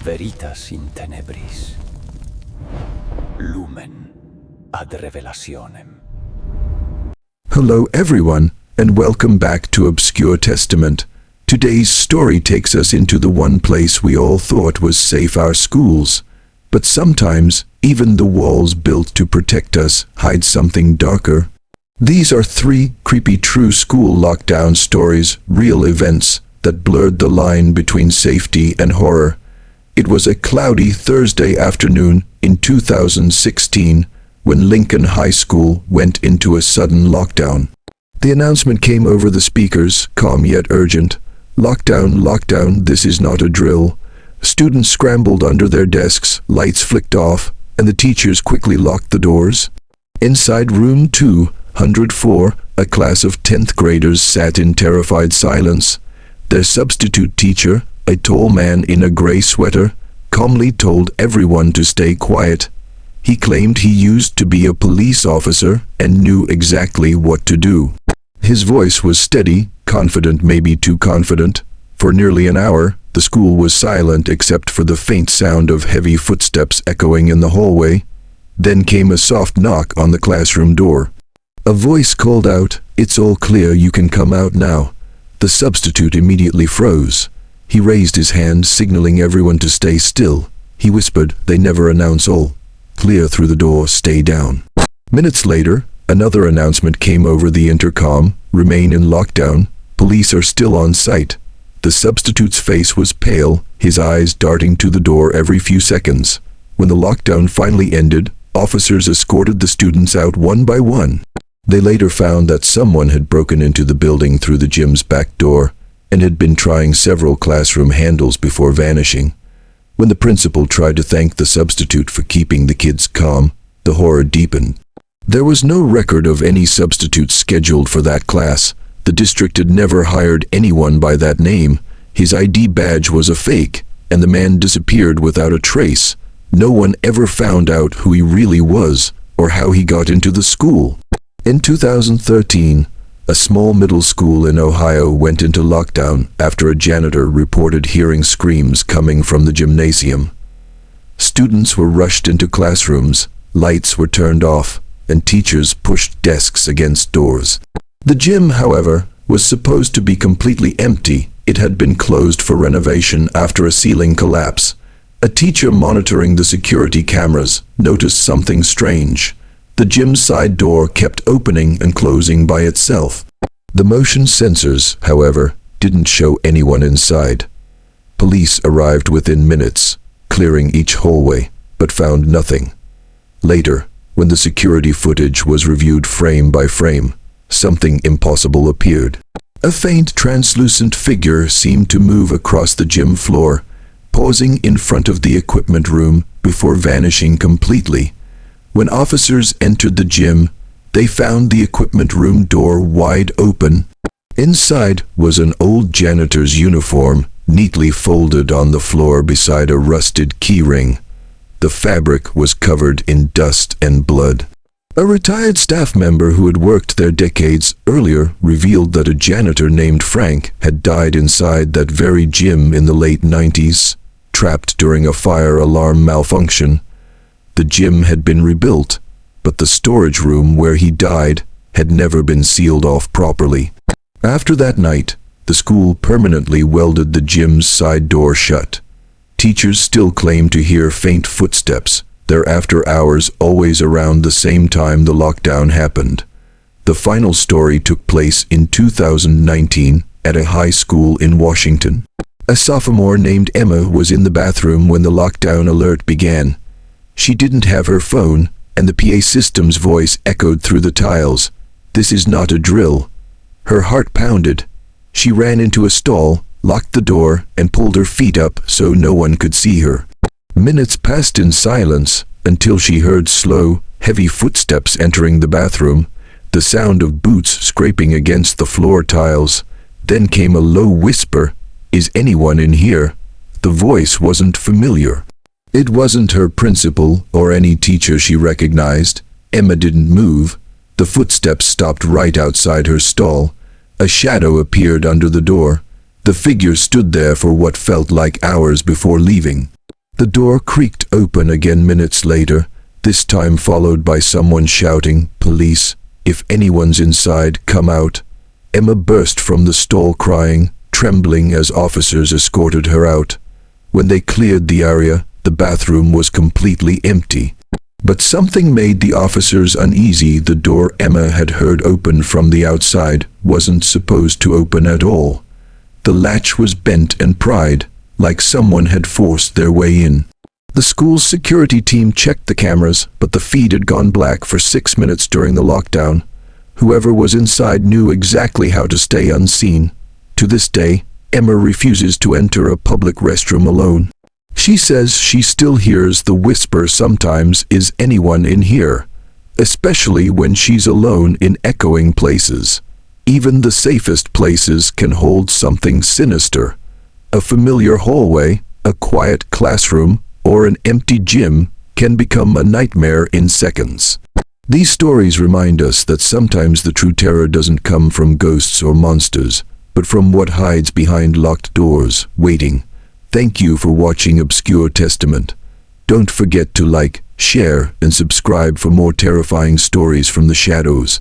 Veritas in tenebris. Lumen ad revelationem. Hello everyone, and welcome back to Obscure Testament. Today's story takes us into the one place we all thought was safe, our schools. But sometimes, even the walls built to protect us hide something darker. These are 3 creepy true school lockdown stories, real events that blurred the line between safety and horror. It was a cloudy Thursday afternoon in 2016 when Lincoln High School went into a sudden lockdown. The announcement came over the speakers, calm yet urgent. "Lockdown, lockdown, this is not a drill." Students scrambled under their desks, lights flicked off, and the teachers quickly locked the doors. Inside room 204, a class of 10th graders sat in terrified silence. Their substitute teacher, a tall man in a gray sweater, calmly told everyone to stay quiet. He claimed he used to be a police officer and knew exactly what to do. His voice was steady, confident, maybe too confident. For nearly an hour, the school was silent except for the faint sound of heavy footsteps echoing in the hallway. Then came a soft knock on the classroom door. A voice called out, "It's all clear, you can come out now." The substitute immediately froze. He raised his hand, signaling everyone to stay still. He whispered, "They never announce all clear through the door, stay down." Minutes later, another announcement came over the intercom, "Remain in lockdown, police are still on site." The substitute's face was pale, his eyes darting to the door every few seconds. When the lockdown finally ended, officers escorted the students out one by one. They later found that someone had broken into the building through the gym's back door and had been trying several classroom handles before vanishing. When the principal tried to thank the substitute for keeping the kids calm, the horror deepened. There was no record of any substitutes scheduled for that class. The district had never hired anyone by that name. His ID badge was a fake, and the man disappeared without a trace. No one ever found out who he really was or how he got into the school. In 2013, a small middle school in Ohio went into lockdown after a janitor reported hearing screams coming from the gymnasium. Students were rushed into classrooms, lights were turned off, and teachers pushed desks against doors. The gym, however, was supposed to be completely empty. It had been closed for renovation after a ceiling collapse. A teacher monitoring the security cameras noticed something strange. The gym's side door kept opening and closing by itself. The motion sensors, however, didn't show anyone inside. Police arrived within minutes, clearing each hallway, but found nothing. Later, when the security footage was reviewed frame by frame, something impossible appeared. A faint, translucent figure seemed to move across the gym floor, pausing in front of the equipment room before vanishing completely. When officers entered the gym, they found the equipment room door wide open. Inside was an old janitor's uniform, neatly folded on the floor beside a rusted keyring. The fabric was covered in dust and blood. A retired staff member who had worked there decades earlier revealed that a janitor named Frank had died inside that very gym in the late 90s, trapped during a fire alarm malfunction. The gym had been rebuilt, but the storage room where he died had never been sealed off properly. After that night, the school permanently welded the gym's side door shut. Teachers still claim to hear faint footsteps, their after hours always around the same time the lockdown happened. The final story took place in 2019 at a high school in Washington. A sophomore named Emma was in the bathroom when the lockdown alert began. She didn't have her phone, and the PA system's voice echoed through the tiles. "This is not a drill." Her heart pounded. She ran into a stall, locked the door, and pulled her feet up so no one could see her. Minutes passed in silence until she heard slow, heavy footsteps entering the bathroom, the sound of boots scraping against the floor tiles. Then came a low whisper, "Is anyone in here?" The voice wasn't familiar. It wasn't her principal or any teacher she recognized. Emma didn't move. The footsteps stopped right outside her stall. A shadow appeared under the door. The figure stood there for what felt like hours before leaving. The door creaked open again minutes later, this time followed by someone shouting, "Police! If anyone's inside, come out." Emma burst from the stall crying, trembling as officers escorted her out. When they cleared the area, the bathroom was completely empty. But something made the officers uneasy. The door Emma had heard open from the outside wasn't supposed to open at all. The latch was bent and pried, like someone had forced their way in. The school's security team checked the cameras, but the feed had gone black for 6 minutes during the lockdown. Whoever was inside knew exactly how to stay unseen. To this day, Emma refuses to enter a public restroom alone. She says she still hears the whisper sometimes, "Is anyone in here?" especially when she's alone in echoing places. Even the safest places can hold something sinister. A familiar hallway, a quiet classroom, or an empty gym can become a nightmare in seconds. These stories remind us that sometimes the true terror doesn't come from ghosts or monsters, but from what hides behind locked doors, waiting. Thank you for watching Obscure Testament. Don't forget to like, share, and subscribe for more terrifying stories from the shadows.